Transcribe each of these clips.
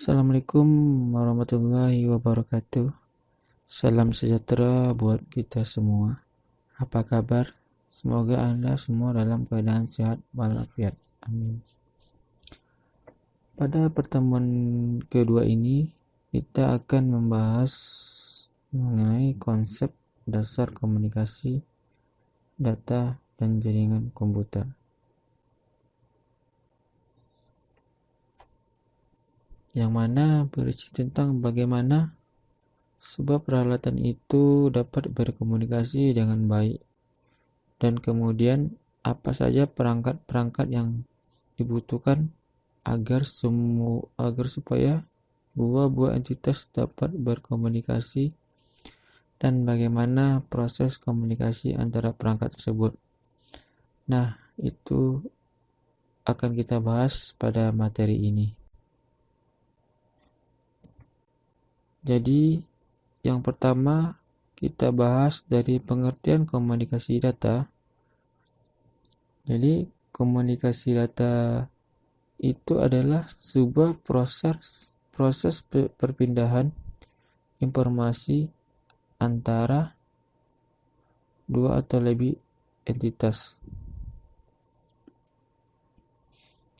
Assalamualaikum warahmatullahi wabarakatuh. Salam sejahtera buat kita semua. Apa kabar? Semoga Anda semua dalam keadaan sehat walafiat. Amin. Pada pertemuan kedua ini, kita akan membahas mengenai konsep dasar komunikasi, data, dan jaringan komputer. Yang mana berisi tentang bagaimana sebab peralatan itu dapat berkomunikasi dengan baik, dan kemudian apa saja perangkat-perangkat yang dibutuhkan agar supaya dua buah entitas dapat berkomunikasi, dan bagaimana proses komunikasi antara perangkat tersebut. Nah, itu akan kita bahas pada materi ini. Jadi, yang pertama kita bahas dari pengertian komunikasi data. Jadi, komunikasi data itu adalah sebuah proses perpindahan informasi antara dua atau lebih entitas.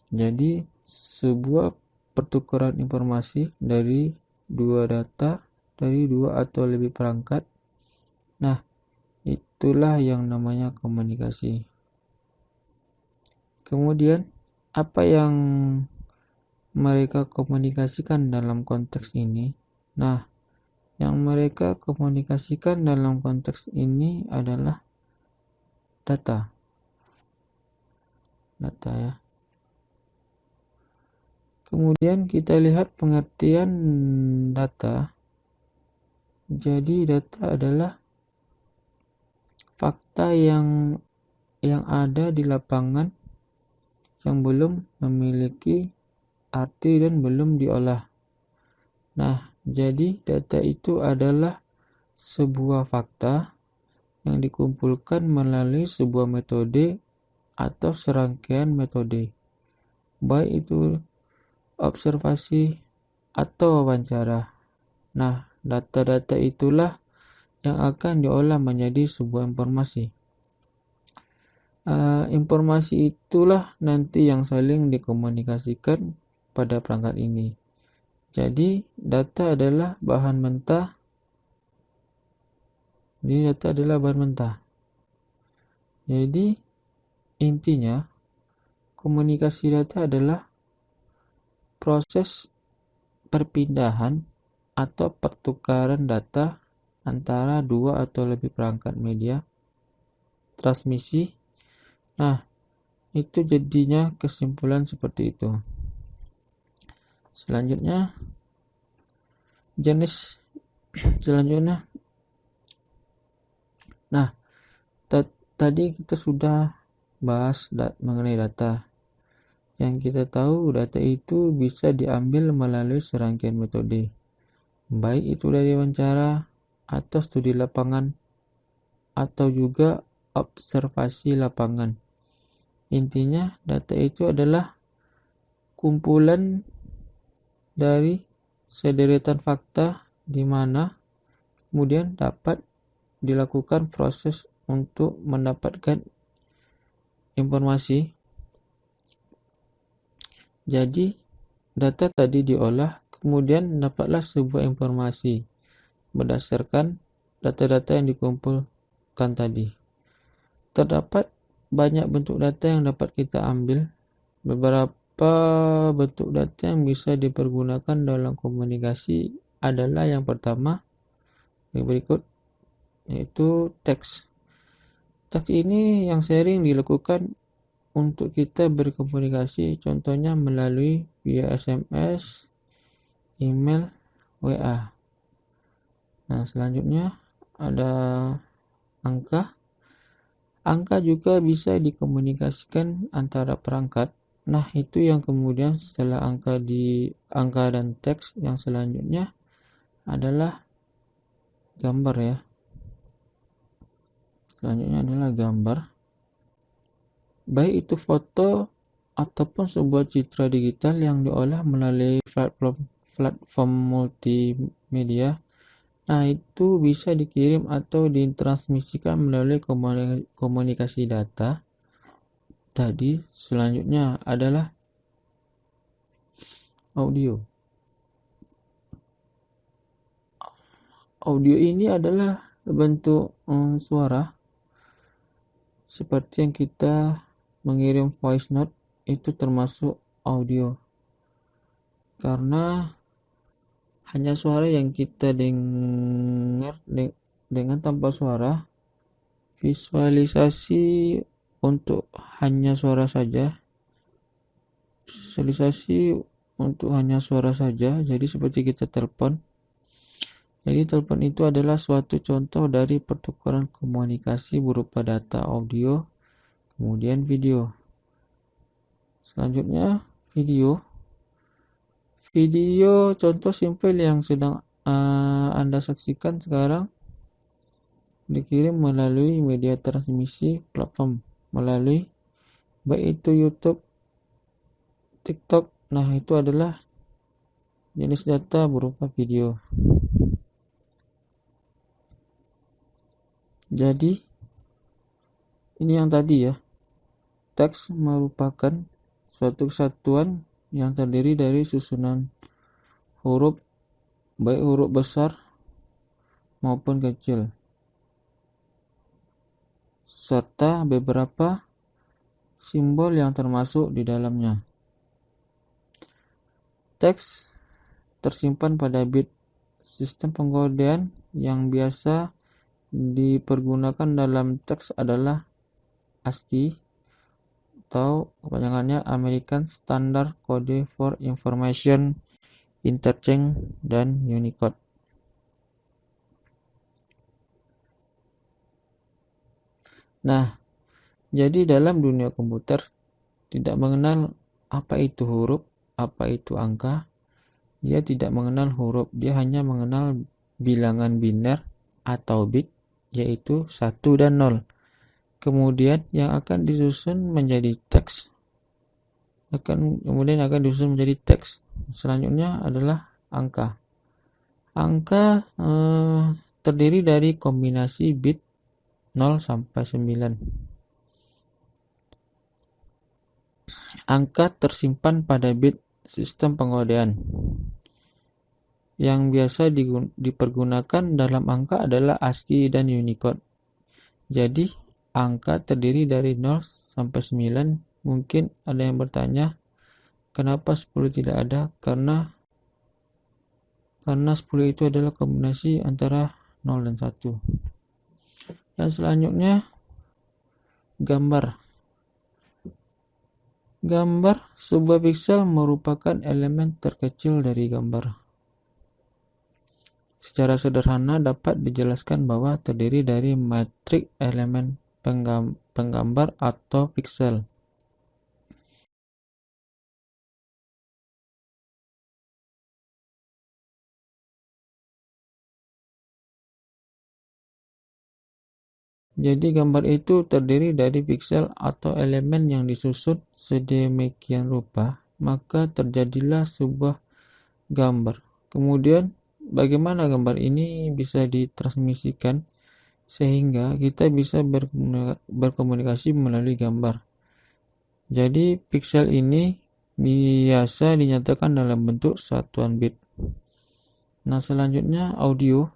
Jadi, sebuah pertukaran informasi dari dua data, dari dua atau lebih perangkat. Nah, itulah yang namanya komunikasi. Kemudian, apa yang mereka komunikasikan dalam konteks ini? Nah, yang mereka komunikasikan dalam konteks ini adalah data. Data ya. Kemudian kita lihat pengertian data. Jadi data adalah fakta yang ada di lapangan yang belum memiliki arti dan belum diolah. Nah, jadi data itu adalah sebuah fakta yang dikumpulkan melalui sebuah metode atau serangkaian metode, baik itu observasi atau wawancara. Nah, data-data itulah yang akan diolah menjadi sebuah informasi. Informasi itulah nanti yang saling dikomunikasikan pada perangkat ini. Jadi, data adalah bahan mentah. Jadi, intinya, komunikasi data adalah proses perpindahan atau pertukaran data antara dua atau lebih perangkat media transmisi. Nah, itu jadinya kesimpulan seperti itu. Selanjutnya, jenis selanjutnya. Nah, tadi kita sudah bahas mengenai data. Yang kita tahu, data itu bisa diambil melalui serangkaian metode, baik itu dari wawancara atau studi lapangan atau juga observasi lapangan. Intinya, data itu adalah kumpulan dari sederetan fakta di mana kemudian dapat dilakukan proses untuk mendapatkan informasi. Jadi, data tadi diolah, kemudian dapatlah sebuah informasi berdasarkan data-data yang dikumpulkan tadi. Terdapat banyak bentuk data yang dapat kita ambil. Beberapa bentuk data yang bisa dipergunakan dalam komunikasi adalah yang pertama, yang berikut, yaitu teks. Teks ini yang sering dilakukan untuk kita berkomunikasi, contohnya melalui via SMS, email, WA. Nah, selanjutnya ada angka. Angka juga bisa dikomunikasikan antara perangkat. Nah, itu yang kemudian setelah angka dan teks, yang selanjutnya adalah gambar ya. Selanjutnya adalah gambar. Baik itu foto ataupun sebuah citra digital yang diolah melalui platform multimedia. Nah, itu bisa dikirim atau ditransmisikan melalui komunikasi data. Tadi selanjutnya adalah audio. Audio ini adalah bentuk suara seperti yang kita mengirim voice note, itu termasuk audio. Karena hanya suara yang kita dengar dengan tanpa suara. Visualisasi untuk hanya suara saja. Visualisasi untuk hanya suara saja. Jadi seperti kita telepon. Jadi telepon itu adalah suatu contoh dari pertukaran komunikasi berupa data audio, kemudian video. Selanjutnya video. Video contoh simpel yang sedang Anda saksikan sekarang dikirim melalui media transmisi platform, melalui baik itu YouTube, TikTok. Nah, itu adalah jenis data berupa video. Jadi ini yang tadi ya, teks merupakan suatu kesatuan yang terdiri dari susunan huruf, baik huruf besar maupun kecil, serta beberapa simbol yang termasuk di dalamnya. Teks tersimpan pada bit. Sistem pengkodean yang biasa dipergunakan dalam teks adalah ASCII atau kepanjangannya American Standard Code for Information Interchange dan Unicode. Nah, jadi dalam dunia komputer tidak mengenal apa itu huruf, apa itu angka. Dia tidak mengenal huruf, dia hanya mengenal bilangan biner atau bit, yaitu 1 dan 0. Kemudian yang akan disusun menjadi teks. Kemudian akan disusun menjadi teks. Selanjutnya adalah angka. Angka terdiri dari kombinasi bit 0 sampai 9. Angka tersimpan pada bit sistem pengodean. Yang biasa dipergunakan dalam angka adalah ASCII dan Unicode. Jadi, angka terdiri dari 0 sampai 9. Mungkin ada yang bertanya, kenapa 10 tidak ada? Karena 10 itu adalah kombinasi antara 0 dan 1. Dan selanjutnya, gambar. Gambar, sebuah piksel merupakan elemen terkecil dari gambar. Secara sederhana dapat dijelaskan bahwa terdiri dari matriks elemen penggambar atau piksel. Jadi gambar itu terdiri dari piksel atau elemen yang disusun sedemikian rupa, maka terjadilah sebuah gambar. Kemudian bagaimana gambar ini bisa ditransmisikan sehingga kita bisa berkomunikasi melalui gambar. Jadi piksel ini biasa dinyatakan dalam bentuk satuan bit. Nah, selanjutnya audio.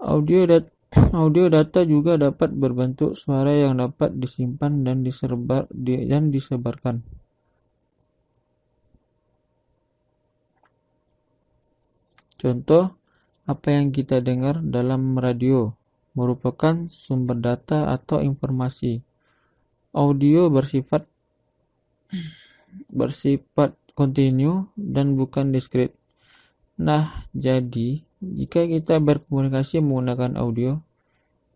Audio data juga dapat berbentuk suara yang dapat disimpan dan disebarkan. Contoh, apa yang kita dengar dalam radio merupakan sumber data atau informasi. Audio bersifat kontinu dan bukan diskrit. Nah, jadi jika kita berkomunikasi menggunakan audio,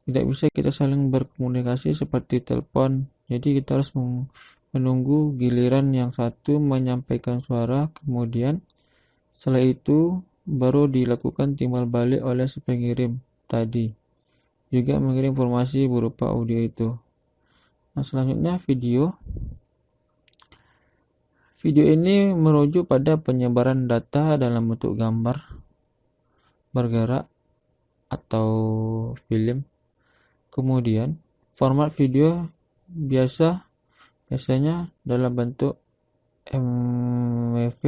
tidak bisa kita saling berkomunikasi seperti telepon. Jadi kita harus menunggu giliran yang satu menyampaikan suara, kemudian setelah itu baru dilakukan timbal balik oleh si pengirim tadi, juga mengirim informasi berupa audio itu. Nah, selanjutnya video. Video ini merujuk pada penyebaran data dalam bentuk gambar, bergerak, atau film. Kemudian, format video biasanya dalam bentuk MWV,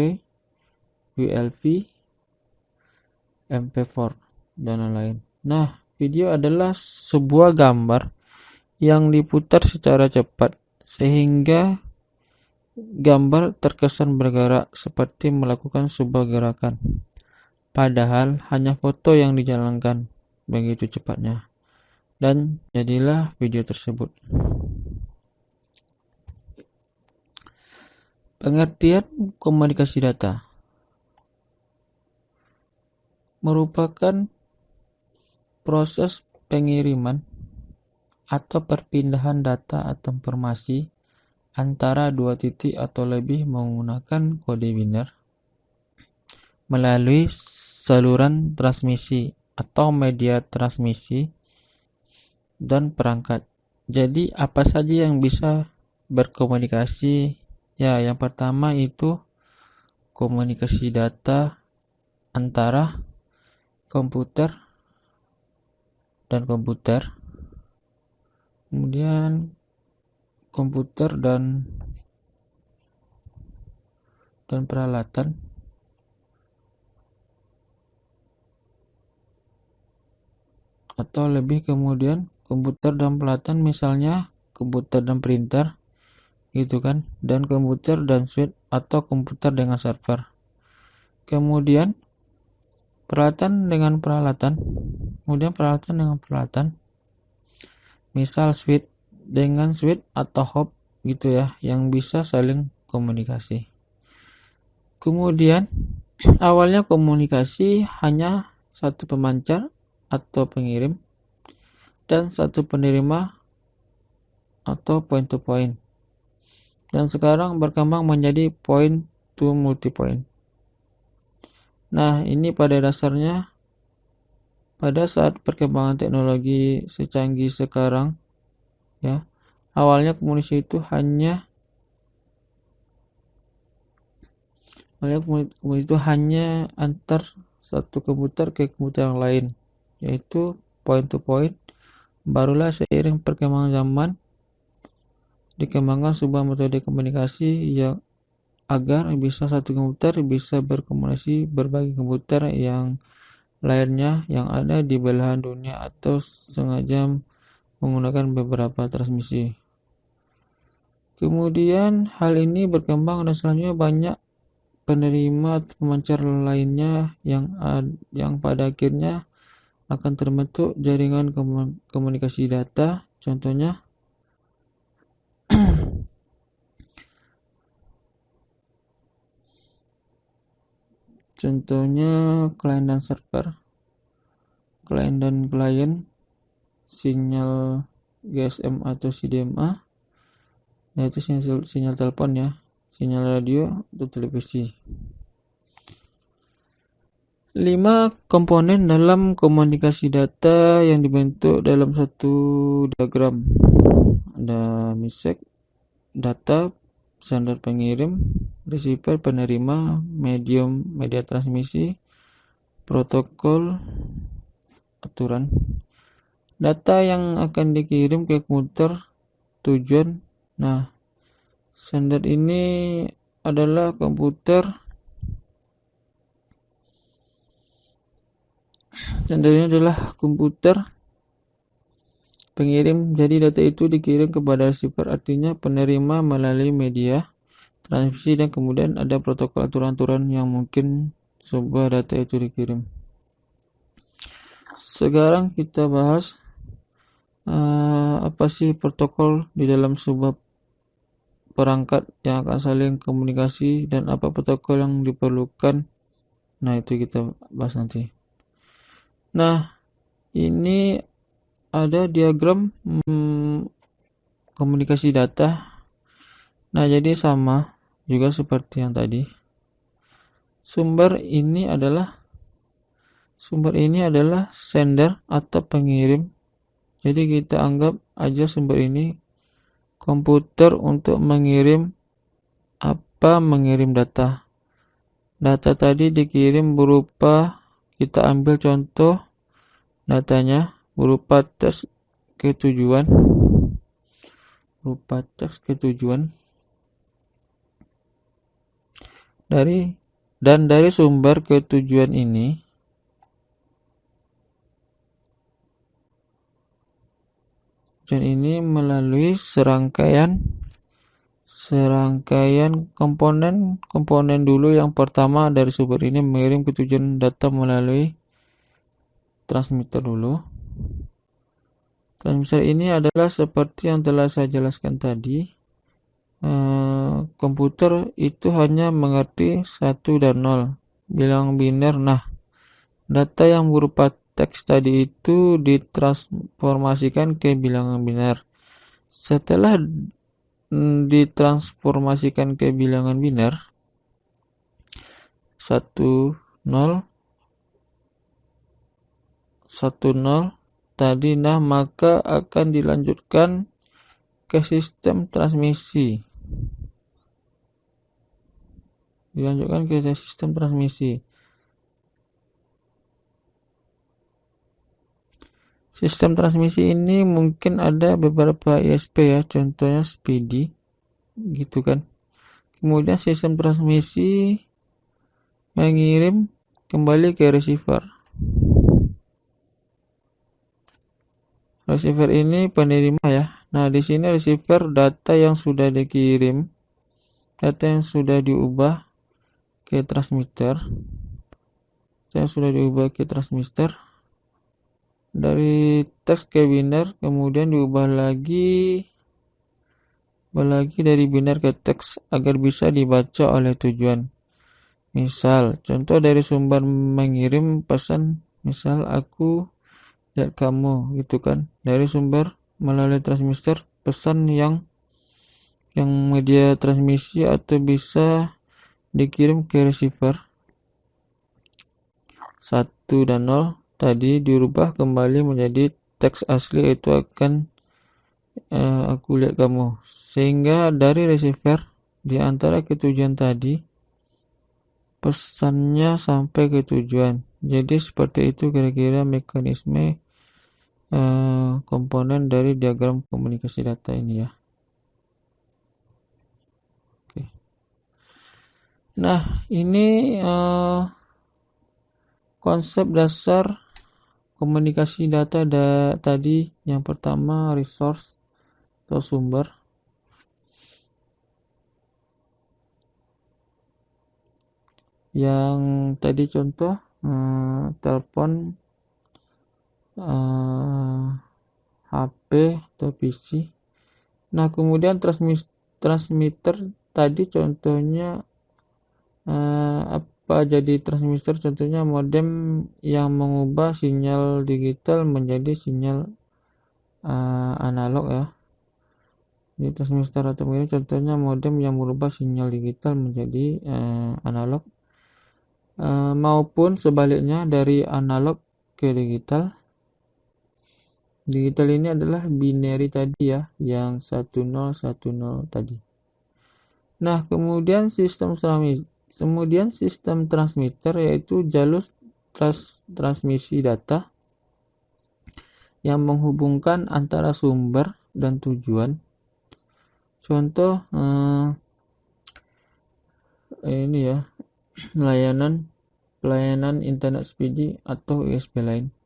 WLV, MP4, dan lain-lain. Nah, video adalah sebuah gambar yang diputar secara cepat sehingga gambar terkesan bergerak seperti melakukan sebuah gerakan. Padahal hanya foto yang dijalankan begitu cepatnya. Dan jadilah video tersebut. Pengertian komunikasi data merupakan proses pengiriman atau perpindahan data atau informasi antara dua titik atau lebih menggunakan kode biner melalui saluran transmisi atau media transmisi dan perangkat. Jadi apa saja yang bisa berkomunikasi? Ya, yang pertama itu komunikasi data antara komputer dan komputer. Kemudian komputer dan peralatan. Atau lebih kemudian komputer dan peralatan, misalnya komputer dan printer gitu kan, dan komputer dan switch atau komputer dengan server. Kemudian peralatan dengan peralatan, kemudian peralatan dengan peralatan, misal switch dengan switch atau hop gitu ya, yang bisa saling komunikasi. Kemudian awalnya komunikasi hanya satu pemancar atau pengirim dan satu penerima atau point to point. Dan sekarang berkembang menjadi point to multipoint. Nah, ini pada dasarnya pada saat perkembangan teknologi secanggih sekarang ya, awalnya komunikasi itu hanya antar satu komputer ke komputer yang lain, yaitu point to point. Barulah seiring perkembangan zaman dikembangkan sebuah metode komunikasi yang agar bisa satu komputer bisa berkomunikasi berbagai komputer yang lainnya yang ada di belahan dunia atau sengaja menggunakan beberapa transmisi. Kemudian hal ini berkembang dan selanjutnya banyak penerima atau pemancar lainnya yang pada akhirnya akan terbentuk jaringan komunikasi data. Contohnya klien dan server, klien dan klien, sinyal GSM atau CDMA, yaitu sinyal telepon ya, sinyal radio atau televisi. 5 komponen dalam komunikasi data yang dibentuk dalam satu diagram. Ada MISEC, data, sender pengirim, receiver penerima, medium media transmisi, protokol aturan. Data yang akan dikirim ke komputer tujuan. Nah, sender ini adalah komputer. Sender ini adalah komputer pengirim. Jadi data itu dikirim kepada receiver, artinya penerima melalui media transmisi, dan kemudian ada protokol aturan-aturan yang mungkin sebuah data itu dikirim. Sekarang kita bahas apa sih protokol di dalam sebuah perangkat yang akan saling komunikasi dan apa protokol yang diperlukan. Nah, itu kita bahas nanti. Nah, ini ada diagram komunikasi data. Nah, jadi sama juga seperti yang tadi. Sumber ini adalah sender atau pengirim. Jadi kita anggap aja sumber ini komputer untuk mengirim berupa mengirim data. Data tadi dikirim berupa, kita ambil contoh datanya berupa teks ketujuan. Dari sumber ketujuan ini melalui serangkaian komponen dulu. Yang pertama, dari sumber ini mengirim ketujuan data melalui transmitter dulu. Transmitter ini adalah seperti yang telah saya jelaskan tadi. Komputer itu hanya mengerti 1 dan 0, bilangan biner. Nah, data yang berupa teks tadi itu ditransformasikan ke bilangan biner. Setelah ditransformasikan ke bilangan biner 1 0 tadi, nah maka akan dilanjutkan ke sistem transmisi. Sistem transmisi ini mungkin ada beberapa ISP ya, contohnya Speedy gitu kan. Kemudian sistem transmisi mengirim kembali ke receiver. Receiver ini penerima ya. Nah, di sini receiver data yang sudah dikirim, data yang sudah diubah ke transmitter. Dari teks ke biner, kemudian diubah lagi dari biner ke teks agar bisa dibaca oleh tujuan. Misal, contoh dari sumber mengirim pesan, misal aku lihat kamu gitu kan. Dari sumber melalui transmitter pesan yang media transmisi atau bisa dikirim ke receiver 1 dan 0 tadi dirubah kembali menjadi teks asli, yaitu akan aku lihat kamu. Sehingga dari receiver di antara ketujuan tadi pesannya sampai ke tujuan. Jadi seperti itu kira-kira mekanisme komponen dari diagram komunikasi data ini ya. Oke. Nah, ini konsep dasar komunikasi data tadi. Yang pertama, resource atau sumber. Yang tadi contoh telepon, HP atau PC. Nah, kemudian transmitter tadi contohnya apa jadi transmitter? Contohnya modem yang mengubah sinyal digital menjadi sinyal analog ya. Jadi transmitter atau ini contohnya modem yang merubah sinyal digital menjadi analog, maupun sebaliknya dari analog ke digital. Digital ini adalah binary tadi ya, yang 1010 tadi. Nah, kemudian sistem transmitter yaitu jalur transmisi data yang menghubungkan antara sumber dan tujuan. Contoh ini ya, pelayanan internet Speedy atau USB lain.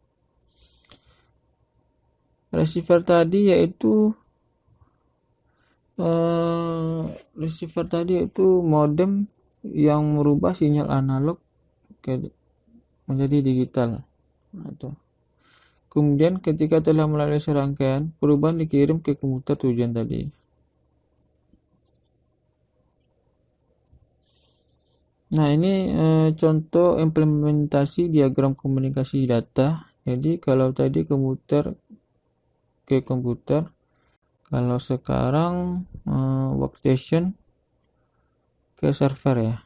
Receiver tadi yaitu modem yang merubah sinyal analog menjadi digital. Kemudian ketika telah melalui serangkaian, perubahan dikirim ke komputer tujuan tadi. Nah, ini contoh implementasi diagram komunikasi data. Jadi kalau tadi komputer ke komputer, kalau sekarang workstation ke server ya.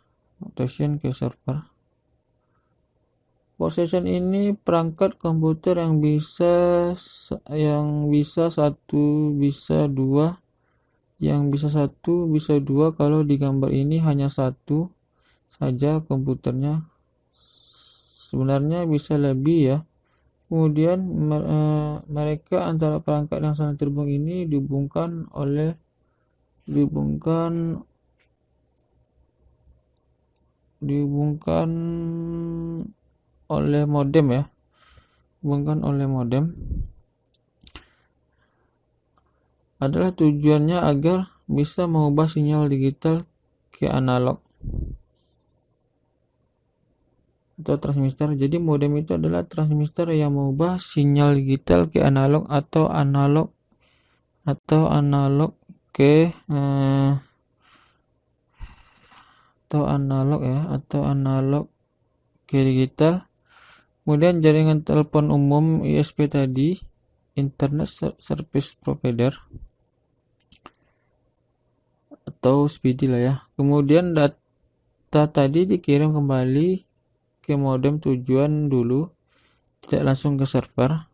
Workstation ini perangkat komputer yang bisa 1, bisa 2, yang bisa satu, bisa dua. Kalau di gambar ini hanya satu saja komputernya, sebenarnya bisa lebih ya. Kemudian mereka antara perangkat yang saling terhubung ini dihubungkan oleh modem ya, dihubungkan oleh modem. Adalah tujuannya agar bisa mengubah sinyal digital ke analog atau transistor. Jadi modem itu adalah transistor yang mengubah sinyal digital ke analog atau analog ke digital. Kemudian jaringan telepon umum ISP tadi, Internet Service Provider atau SPDI lah ya. Kemudian data tadi dikirim kembali ke modem tujuan dulu, tidak langsung ke server.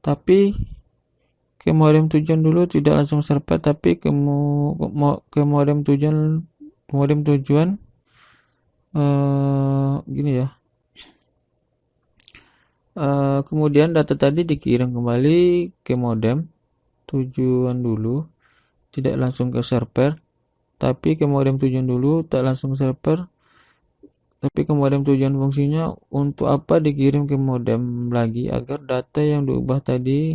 Tapi ke modem tujuan dulu, tidak langsung server, tapi ke modem tujuan gini ya. Kemudian data tadi dikirim kembali ke modem tujuan dulu, tidak langsung ke server, tapi ke modem tujuan dulu, tak langsung ke server, tapi ke modem tujuan. Fungsinya untuk apa dikirim ke modem lagi? Agar data yang diubah tadi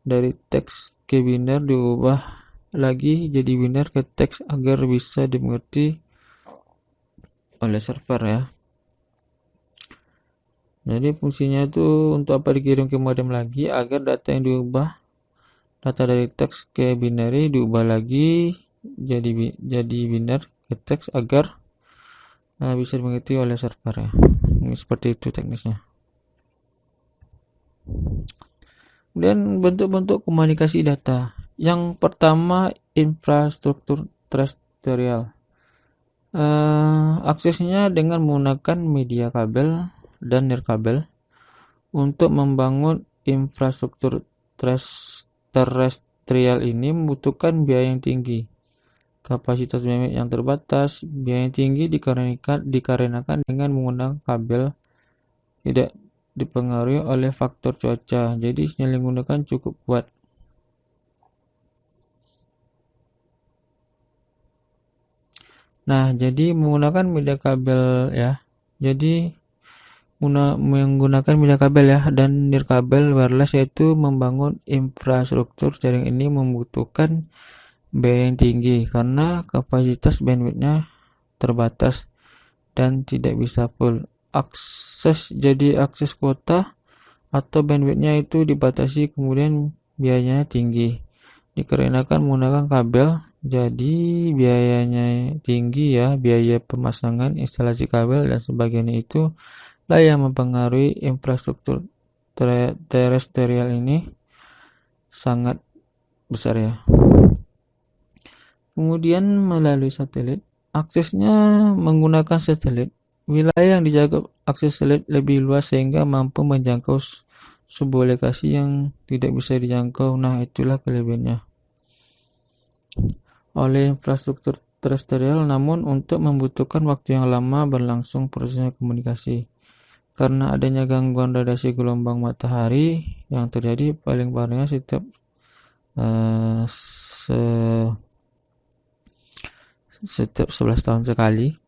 dari teks ke biner diubah lagi jadi biner ke teks agar bisa dimengerti oleh server ya. Jadi fungsinya itu untuk apa dikirim ke modem lagi? Agar data yang diubah, data dari teks ke binary diubah lagi jadi biner ke teks agar bisa dimengerti oleh server ya. Ini seperti itu teknisnya. Kemudian bentuk-bentuk komunikasi data. Yang pertama, infrastruktur terestrial. Aksesnya dengan menggunakan media kabel dan nirkabel. Untuk membangun infrastruktur terestrial ini membutuhkan biaya yang tinggi, kapasitas bandwidth yang terbatas. Biaya yang tinggi dikarenakan dengan menggunakan kabel tidak dipengaruhi oleh faktor cuaca, jadi sinyal yang digunakan cukup kuat. Nah, jadi menggunakan media kabel ya. Jadi menggunakan media kabel ya dan nirkabel wireless, yaitu membangun infrastruktur jaring ini membutuhkan biaya yang tinggi karena kapasitas bandwidthnya terbatas dan tidak bisa full akses. Jadi akses kuota atau bandwidthnya itu dibatasi, kemudian biayanya tinggi dikarenakan menggunakan kabel. Jadi biayanya tinggi ya, biaya pemasangan instalasi kabel dan sebagainya itu lah yang mempengaruhi infrastruktur terestrial ini sangat besar ya. Kemudian melalui satelit, aksesnya menggunakan satelit. Wilayah yang dijangkau akses satelit lebih luas sehingga mampu menjangkau sebuah lokasi yang tidak bisa dijangkau. Nah, itulah kelebihannya oleh infrastruktur terestrial, namun untuk membutuhkan waktu yang lama berlangsung prosesnya komunikasi. Karena adanya gangguan radiasi gelombang matahari yang terjadi paling parahnya setiap setiap 11 tahun sekali.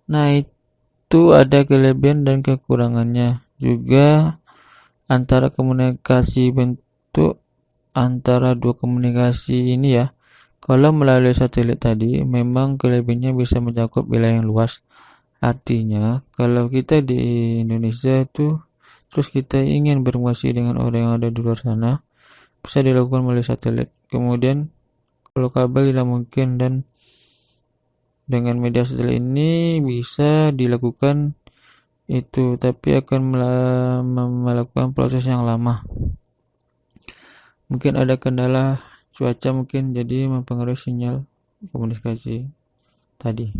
Nah, itu ada kelebihan dan kekurangannya juga antara komunikasi bentuk antara dua komunikasi ini ya. Kalau melalui satelit tadi memang kelebihannya bisa mencakup wilayah yang luas. Artinya kalau kita di Indonesia itu terus kita ingin berkomunikasi dengan orang yang ada di luar sana, bisa dilakukan melalui satelit. Kemudian kalau kabel tidak mungkin, dan dengan media satelit ini bisa dilakukan itu, tapi akan melakukan proses yang lama. Mungkin ada kendala cuaca mungkin, jadi mempengaruhi sinyal komunikasi tadi.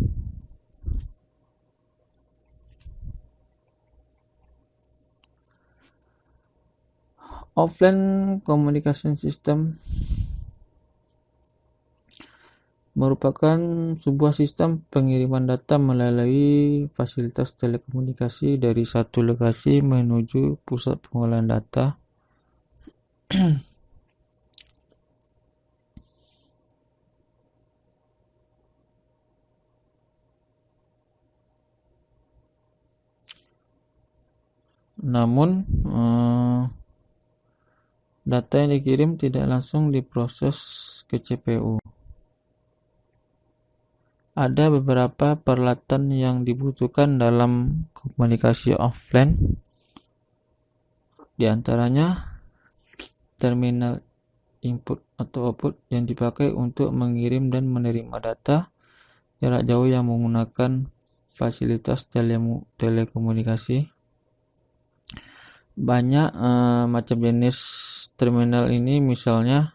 Offline communication system merupakan sebuah sistem pengiriman data melalui fasilitas telekomunikasi dari satu lokasi menuju pusat pengolahan data. Namun, data yang dikirim tidak langsung diproses ke CPU. Ada beberapa peralatan yang dibutuhkan dalam komunikasi offline, di antaranya terminal input atau output yang dipakai untuk mengirim dan menerima data jarak jauh yang menggunakan fasilitas telekomunikasi. Banyak macam jenis terminal ini, misalnya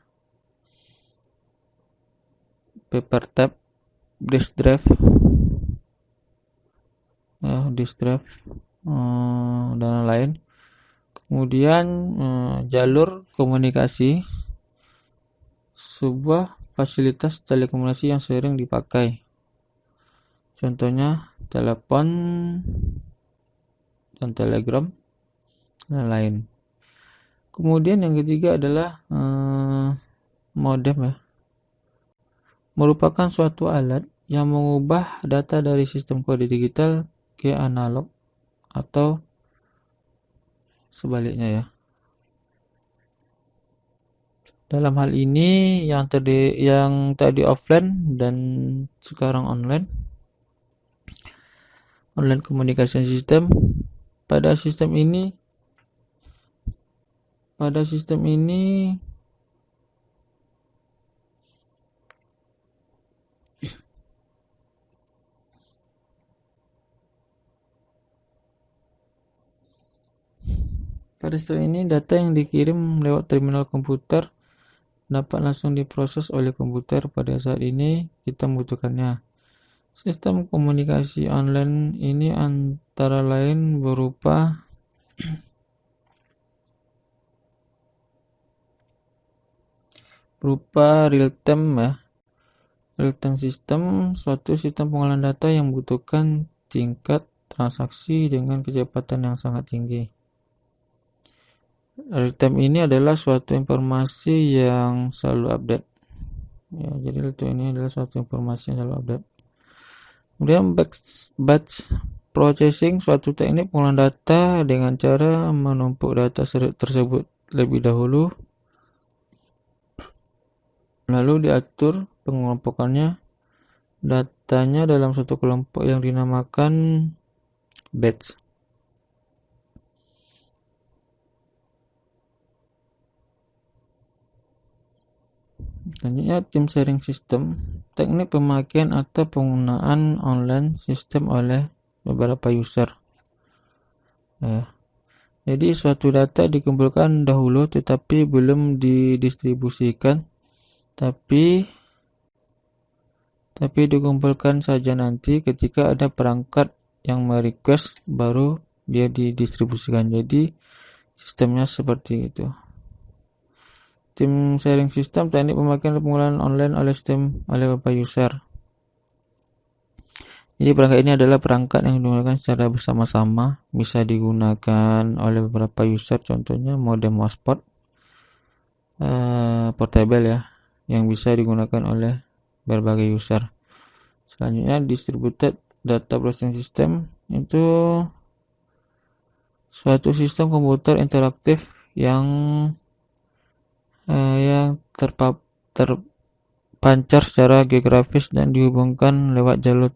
paper tape, disk drive, dan lain. Kemudian jalur komunikasi, sebuah fasilitas telekomunikasi yang sering dipakai. Contohnya telepon dan telegram dan lain. Kemudian yang ketiga adalah modem ya. Merupakan suatu alat yang mengubah data dari sistem kode digital ke analog atau sebaliknya ya. Dalam hal ini yang tadi offline dan sekarang online communication system. Pada sistem ini data yang dikirim lewat terminal komputer dapat langsung diproses oleh komputer. Pada saat ini kita membutuhkannya. Sistem komunikasi online ini antara lain berupa real-time ya. Real-time system, suatu sistem pengolahan data yang membutuhkan tingkat transaksi dengan kecepatan yang sangat tinggi. Real-time ini adalah suatu informasi yang selalu update. Ya, jadi real-time ini adalah suatu informasi yang selalu update. Kemudian batch processing, suatu teknik pengolahan data dengan cara menumpuk data tersebut lebih dahulu, lalu diatur pengelompokannya datanya dalam satu kelompok yang dinamakan batch. Selanjutnya tim sharing system, teknik pemakaian atau penggunaan online system oleh beberapa user. Jadi suatu data dikumpulkan dahulu tetapi belum didistribusikan, tapi dikumpulkan saja nanti ketika ada perangkat yang merequest baru dia didistribusikan. Jadi sistemnya seperti itu. Tim sharing system, teknik pemakaian penggunaan online oleh sistem oleh beberapa user. Jadi perangkat ini adalah perangkat yang digunakan secara bersama-sama, bisa digunakan oleh beberapa user, contohnya modem hotspot portable ya, yang bisa digunakan oleh berbagai user. Selanjutnya distributed data processing system, itu suatu sistem komputer interaktif yang terpancar secara geografis dan dihubungkan lewat jalur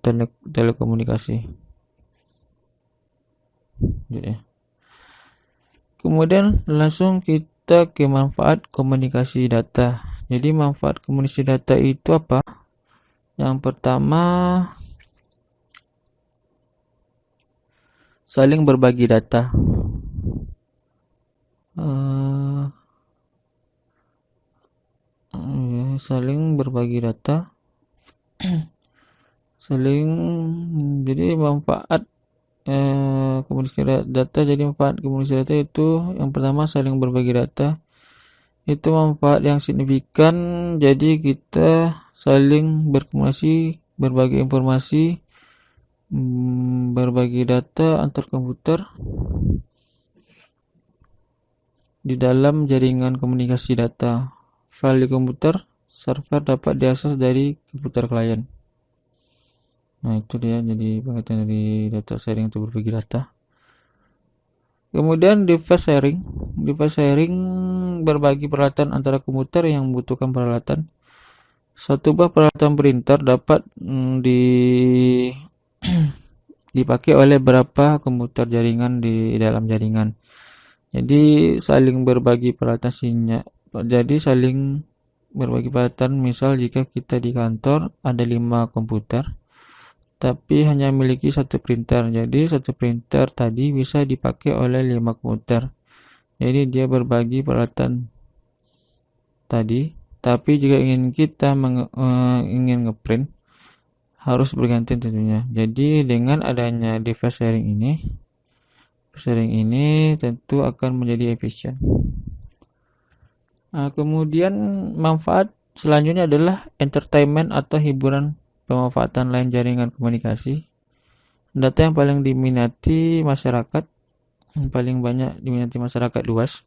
telekomunikasi. Kemudian langsung kita ke manfaat komunikasi data. Jadi manfaat komunikasi data itu apa? Yang pertama, saling berbagi data. Saling berbagi data saling jadi manfaat komunikasi data. Jadi manfaat komunikasi data itu yang pertama saling berbagi data, itu manfaat yang signifikan. Jadi kita saling berkomunikasi, berbagi informasi, berbagi data antar komputer di dalam jaringan komunikasi data. File di komputer server dapat diakses dari komputer klien. Nah, itu dia jadi pengertian dari data sharing untuk berbagi data. Kemudian device sharing. Device sharing berbagi peralatan antara komputer yang membutuhkan peralatan. Satu buah peralatan printer dapat dipakai oleh beberapa komputer jaringan di dalam jaringan. Jadi saling berbagi peralatan misal jika kita di kantor ada 5 komputer tapi hanya memiliki satu printer. Jadi satu printer tadi bisa dipakai oleh 5 komputer. Jadi dia berbagi peralatan tadi. Tapi jika kita ingin ngeprint harus bergantian tentunya. Jadi dengan adanya device sharing ini tentu akan menjadi efisien. Nah, kemudian manfaat selanjutnya adalah entertainment atau hiburan. Pemanfaatan lain jaringan komunikasi. Data yang paling diminati masyarakat, paling banyak diminati masyarakat luas,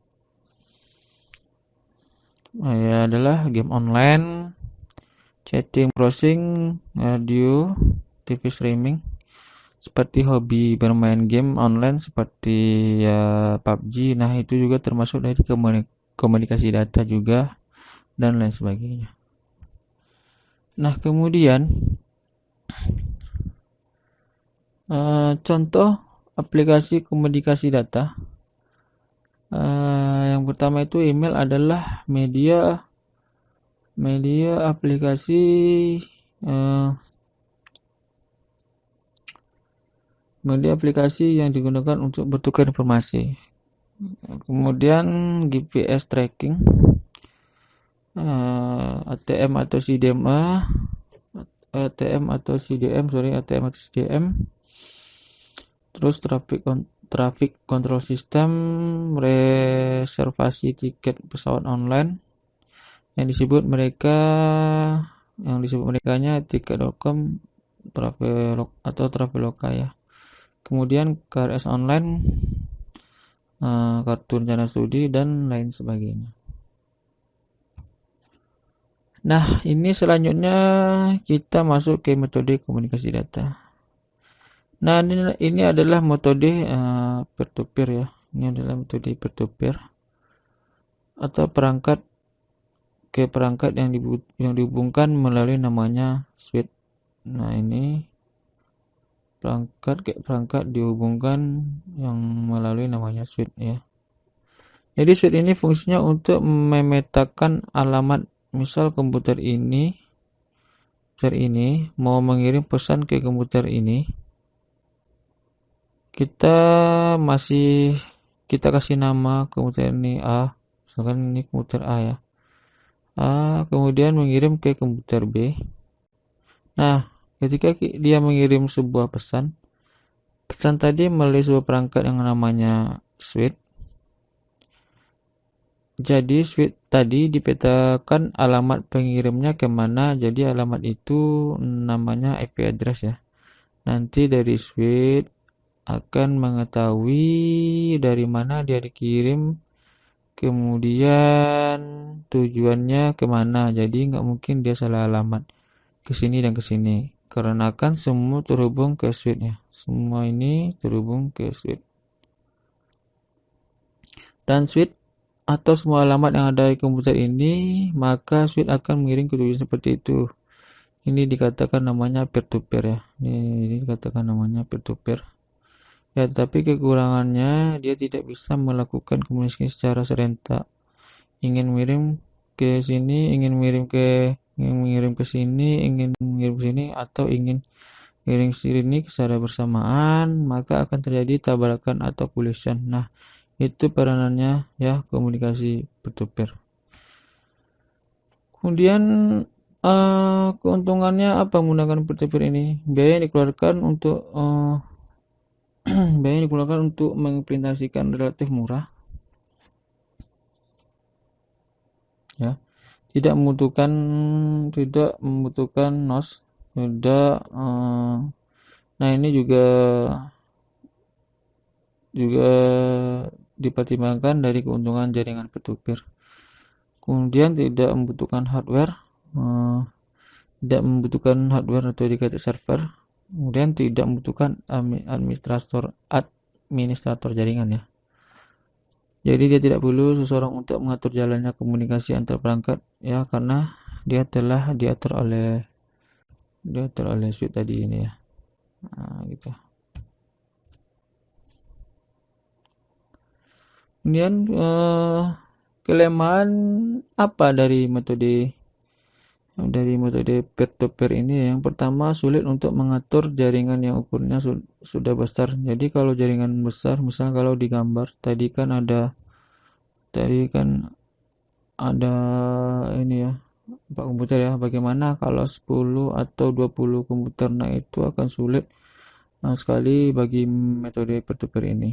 adalah game online, chatting, browsing, radio, TV streaming. Seperti hobi bermain game online seperti PUBG. Nah, itu juga termasuk dari komunikasi data juga dan lain sebagainya. Nah, kemudian contoh aplikasi komunikasi data. Yang pertama itu email adalah media aplikasi yang digunakan untuk bertukar informasi. Kemudian GPS tracking, ATM atau CDM. Terus traffic control system, reservasi tiket pesawat online yang disebut merekanya tiket.com, Traveloka ya. Kemudian KRS online, kartu rencana studi dan lain sebagainya. Nah, ini selanjutnya kita masuk ke metode komunikasi data. Nah, ini adalah metode peer-to-peer ya. Ini adalah metode peer-to-peer atau perangkat ke perangkat yang dihubungkan melalui namanya switch. Nah, ini perangkat ke perangkat dihubungkan yang melalui namanya switch ya. Jadi switch ini fungsinya untuk memetakan alamat. Misal komputer ini mau mengirim pesan ke komputer ini, kita kasih nama komputer ini A, misalkan ini komputer A ya. A kemudian mengirim ke komputer B. Nah, ketika dia mengirim sebuah pesan tadi melalui sebuah perangkat yang namanya switch. Jadi switch tadi dipetakan alamat pengirimnya kemana. Jadi alamat itu namanya IP address ya. Nanti dari switch akan mengetahui dari mana dia dikirim, kemudian tujuannya kemana. Jadi nggak mungkin dia salah alamat ke sini dan ke sini, karena kan semua terhubung ke switch ya. Semua ini terhubung ke switch. Dan switch atau semua alamat yang ada di komputer ini, maka switch akan mengirim ke tujuan seperti itu. Ini dikatakan namanya peer-to-peer ya. Ini dikatakan namanya peer-to-peer. Ya, tetapi kekurangannya dia tidak bisa melakukan komunikasi secara serentak. Ingin mengirim ke sini, ingin mengirim ke sini, ingin mengirim ke sini, atau ingin mengirim ke sini secara bersamaan, maka akan terjadi tabrakan atau collision. Nah, itu peranannya ya komunikasi peer-to-peer. Kemudian Keuntungannya apa menggunakan peer-to-peer ini? Biaya yang dikeluarkan untuk biaya yang dikeluarkan untuk mengimplementasikan relatif murah, ya. Tidak membutuhkan NOS, tidak. Nah, ini juga juga dipertimbangkan dari keuntungan jaringan peer-to-peer. Kemudian eh, tidak membutuhkan hardware atau dedicated server. Kemudian tidak membutuhkan administrator jaringan, ya. Jadi dia tidak perlu seseorang untuk mengatur jalannya komunikasi antar perangkat, ya, karena dia telah diatur oleh suite tadi ini, ya. Nah, gitu. Kemudian kelemahan apa dari metode peer-to-peer ini? Yang pertama, sulit untuk mengatur jaringan yang ukurnya sudah besar. Jadi kalau jaringan besar, misalnya kalau di gambar tadi kan ada ini, ya, Pak komputer, ya. Bagaimana kalau 10 atau 20 komputer? Nah, itu akan sulit sekali bagi metode peer-to-peer ini.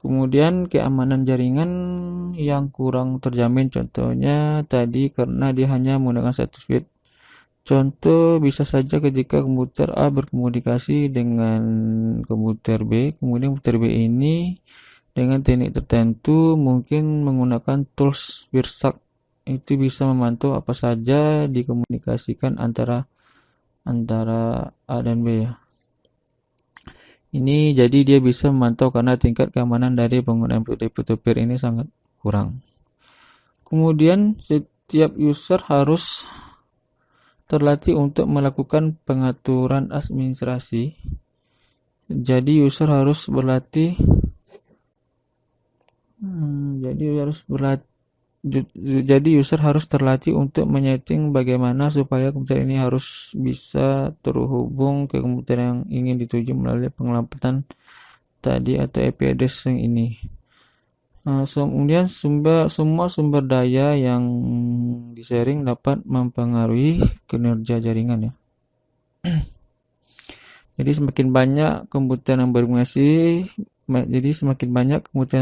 Kemudian keamanan jaringan yang kurang terjamin, contohnya tadi karena dia hanya menggunakan satu switch. Contoh bisa saja ketika komputer A berkomunikasi dengan komputer B, kemudian komputer B ini dengan teknik tertentu mungkin menggunakan tools WIRSAC, itu bisa memantau apa saja dikomunikasikan antara A dan B, ya. Ini jadi dia bisa memantau karena tingkat keamanan dari penggunaan peer-to-peer ini sangat kurang. Kemudian setiap user harus terlatih untuk melakukan pengaturan administrasi. Jadi user harus berlatih jadi user harus terlatih untuk menyeting bagaimana supaya komputer ini harus bisa terhubung ke komputer yang ingin dituju melalui pengelambatan tadi atau IP address yang ini. Kemudian semua sumber daya yang di-sharing dapat mempengaruhi kinerja jaringan, ya. Jadi semakin banyak komputer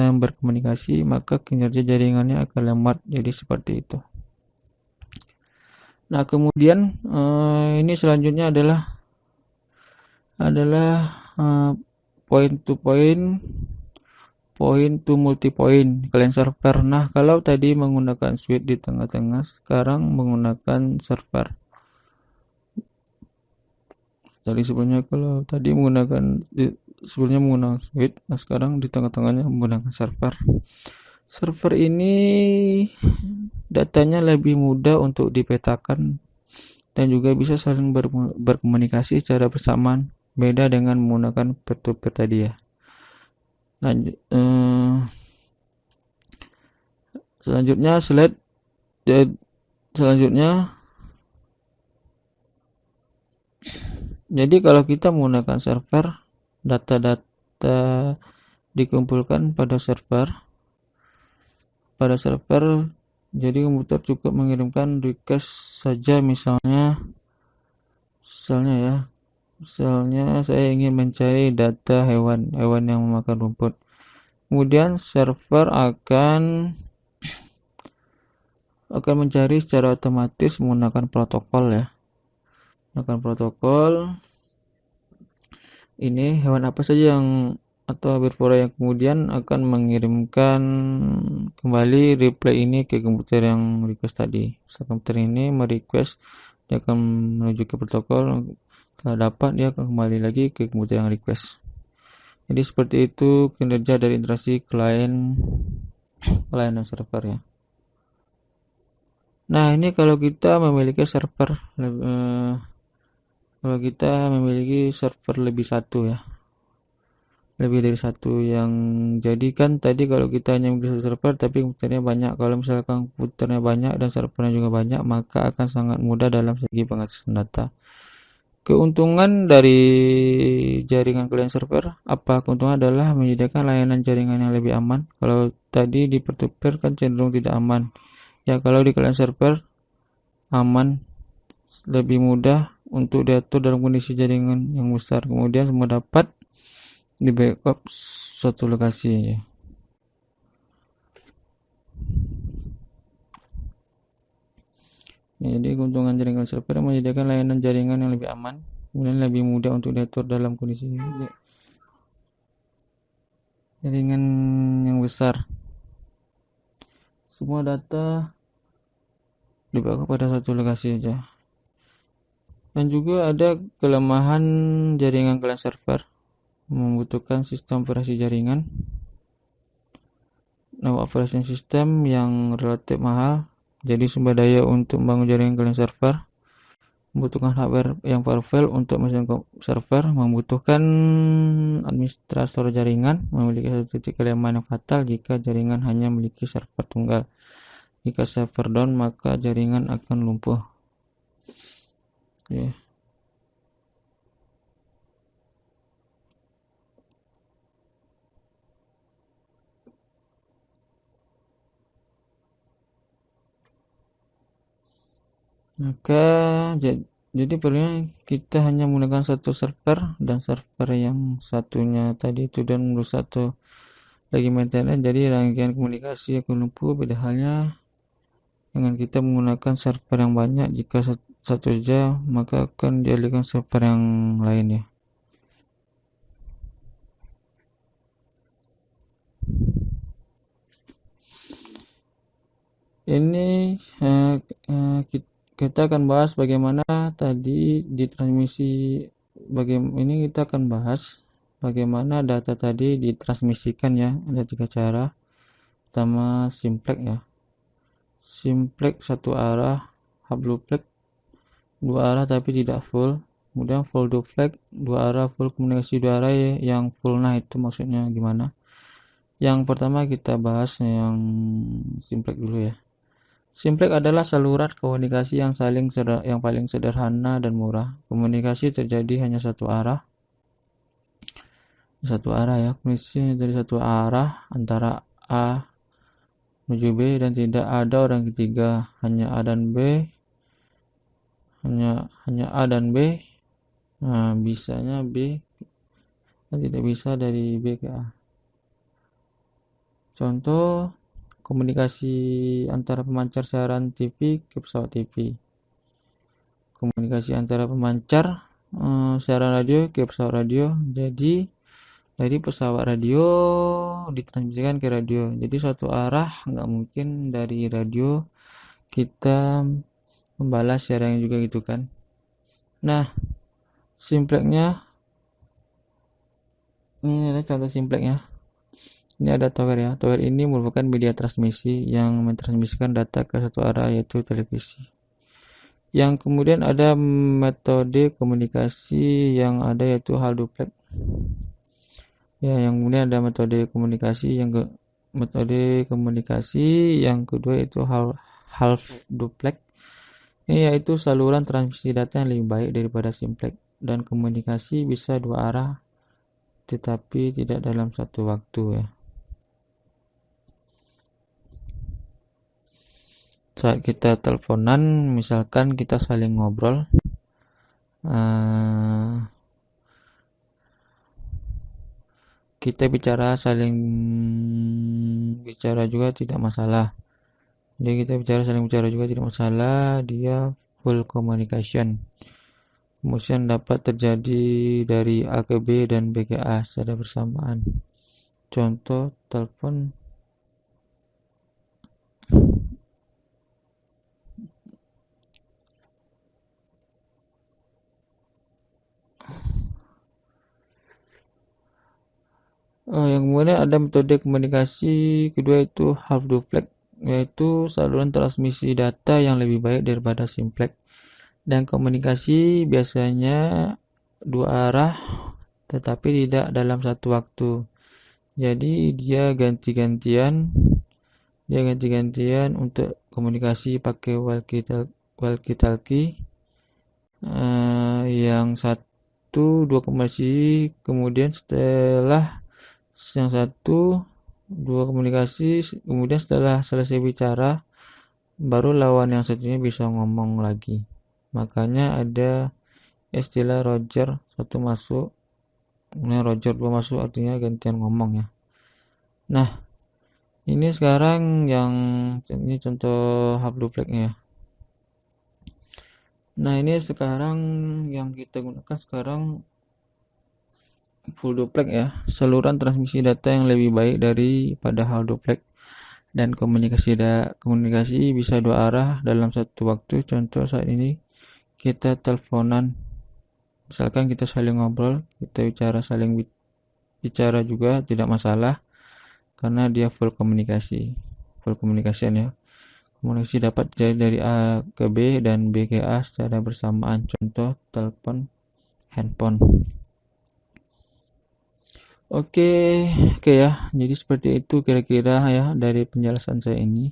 yang berkomunikasi, maka kinerja jaringannya akan lemah. Jadi seperti itu. Nah, kemudian ini selanjutnya adalah point to multi point client server. Nah, kalau tadi menggunakan switch di tengah-tengah, sekarang menggunakan server. Jadi sebelumnya menggunakan switch, nah sekarang di tengah-tengahnya menggunakan server. Server ini datanya lebih mudah untuk dipetakan dan juga bisa saling berkomunikasi secara bersamaan, beda dengan menggunakan peer-to-peer tadi, ya. Selanjutnya, jadi kalau kita menggunakan server, data-data dikumpulkan pada server. Jadi komputer cukup mengirimkan request saja, misalnya saya ingin mencari data hewan yang memakan rumput. Kemudian server akan mencari secara otomatis menggunakan protokol, ya. Ini hewan apa saja atau herbivora yang kemudian akan mengirimkan kembali reply ini ke komputer yang request tadi. Komputer ini merequest, dia akan menuju ke protokol. Setelah dapat, dia akan kembali lagi ke komputer yang request. Jadi seperti itu kinerja dari interaksi klien dan server, ya. Nah, ini kalau kita memiliki server lebih dari satu, yang jadi kan tadi kalau kita hanya memiliki server tapi komputernya banyak. Kalau misalkan komputernya banyak dan servernya juga banyak, maka akan sangat mudah dalam segi pengaksesan data. Keuntungan dari jaringan client server apa? Keuntungan adalah menyediakan layanan jaringan yang lebih aman. Kalau tadi di peer-to-peer kan cenderung tidak aman. Ya, kalau di client server aman, lebih mudah untuk diatur dalam kondisi jaringan yang besar. Kemudian semua dapat di backup satu lokasi ya. Jadi keuntungan jaringan server menyediakan layanan jaringan yang lebih aman, kemudian lebih mudah untuk diatur dalam kondisi jaringan yang besar. Semua data dibawa pada satu lokasi saja. Dan juga ada kelemahan jaringan client server, membutuhkan sistem operasi jaringan, operasi sistem yang relatif mahal. Jadi sumber daya untuk membangun jaringan client server membutuhkan hardware yang powerful untuk mesin server, membutuhkan administrator jaringan, memiliki satu titik kelemahan yang fatal jika jaringan hanya memiliki server tunggal. Jika server down, maka jaringan akan lumpuh. Okay. Maka jadi perlunya kita hanya menggunakan satu server, dan server yang satunya tadi itu dan satu lagi maintenance, jadi rangkaian komunikasi akan lumpuh. Beda halnya dengan kita menggunakan server yang banyak. Jika satu saja, maka akan dialihkan server yang lain ya. Ini kita akan bahas bagaimana tadi di transmisi. Ini kita akan bahas bagaimana data tadi ditransmisikan ya. Ada 3 cara. Pertama, simplex ya. Simplex satu arah, half duplex 2 arah tapi tidak full. Kemudian full duplex 2 arah, full komunikasi 2 arah ya, yang full. Nah, itu maksudnya gimana? Yang pertama kita bahas yang simplex dulu ya. Simplex adalah saluran komunikasi yang paling sederhana dan murah. Komunikasi terjadi hanya satu arah. Ya, komunikasi dari satu arah antara A menuju B dan tidak ada orang ketiga, hanya A dan B. Hanya A dan B. Nah, bisanya B dan tidak bisa dari B ke A. Contoh komunikasi antara pemancar siaran TV ke pesawat TV. Komunikasi antara pemancar siaran radio ke pesawat radio. Jadi dari pesawat radio ditransmisikan ke radio. Jadi satu arah, nggak mungkin dari radio kita membalas siaran juga gitu kan. Nah, simplexnya ini adalah contoh simplexnya. Ini ada tower ya. Tower ini merupakan media transmisi yang mentransmisikan data ke satu arah, yaitu televisi. Yang kemudian ada metode komunikasi yang ada, yaitu half duplex. Ya, yang kemudian ada metode komunikasi yang kedua yaitu half duplex. Ini yaitu saluran transmisi data yang lebih baik daripada simplex, dan komunikasi bisa 2 arah tetapi tidak dalam satu waktu ya. Saat kita teleponan, misalkan kita saling ngobrol, kita saling bicara juga tidak masalah. Jadi kita saling bicara juga tidak masalah, dia full communication. Kemudian dapat terjadi dari A ke B dan B ke A secara bersamaan. Contoh telepon yang kemudian ada metode komunikasi kedua, itu half duplex, yaitu saluran transmisi data yang lebih baik daripada simplex, dan komunikasi biasanya 2 arah tetapi tidak dalam satu waktu. Jadi dia ganti-gantian untuk komunikasi pakai walkie-talkie. Yang satu 2 komunikasi, kemudian setelah yang satu 2 komunikasi, kemudian setelah selesai bicara baru lawan yang satunya bisa ngomong lagi. Makanya ada istilah Roger satu masuk, nah Roger dua masuk artinya gantian ngomong ya. Nah, ini sekarang ini contoh haplopleknya ya. Nah, ini sekarang yang kita gunakan sekarang full duplex ya, saluran transmisi data yang lebih baik daripada hal duplex, dan komunikasi bisa dua arah dalam satu waktu. Contoh saat ini kita teleponan, misalkan kita saling ngobrol, kita saling bicara juga tidak masalah karena dia full komunikasian ya. Komunikasi dapat terjadi dari A ke B dan B ke A secara bersamaan. Contoh telepon handphone. Oke ya. Jadi seperti itu kira-kira ya dari penjelasan saya ini.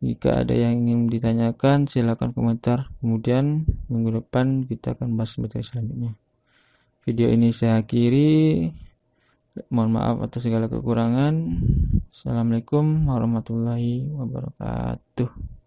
Jika ada yang ingin ditanyakan, silakan komentar. Kemudian minggu depan kita akan bahas materi selanjutnya. Video ini saya akhiri. Mohon maaf atas segala kekurangan. Assalamualaikum warahmatullahi wabarakatuh.